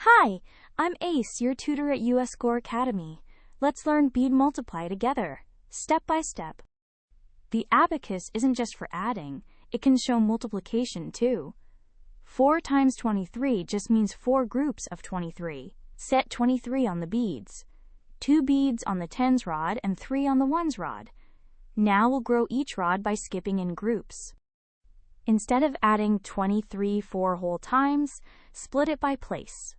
Hi, I'm Ace, your tutor at UScore Academy. Let's learn Bead Multiply together, step by step. The abacus isn't just for adding, it can show multiplication too. 4 times 23 just means 4 groups of 23. Set 23 on the beads. 2 beads on the tens rod and 3 on the ones rod. Now we'll grow each rod by skipping in groups. Instead of adding 23 4 whole times, split it by place.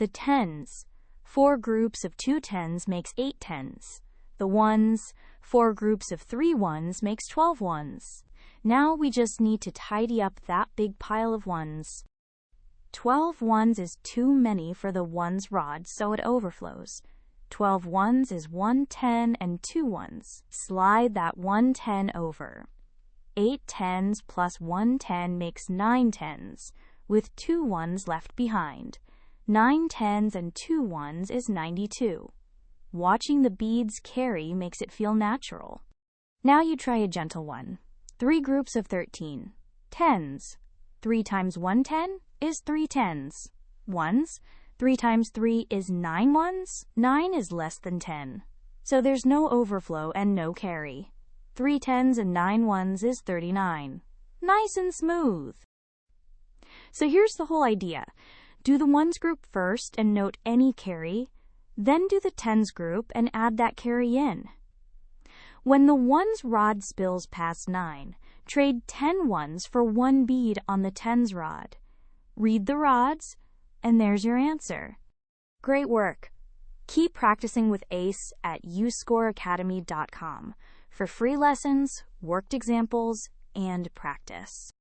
The tens, 4 groups of 2 tens makes 8 tens. The ones, 4 groups of 3 ones makes 12 ones. Now we just need to tidy up that big pile of ones. 12 ones is too many for the ones rod, so it overflows. 12 ones is 1 10 and 2 ones. Slide that 1 10 over. 8 tens plus 1 10 makes 9 tens, with 2 ones left behind. 9 tens and 2 ones is 92. Watching the beads carry makes it feel natural. Now you try a gentle one. 3 groups of 13. Tens. 3 times 1 10 is 3 tens. Ones. 3 times 3 is 9 ones. 9 is less than 10. So there's no overflow and no carry. 3 tens and 9 ones is 39. Nice and smooth. So here's the whole idea. Do the ones group first and note any carry, then do the tens group and add that carry in. When the ones rod spills past 9, trade 10 ones for 1 bead on the tens rod. Read the rods, and there's your answer. Great work! Keep practicing with Ace at uscoreacademy.com for free lessons, worked examples, and practice.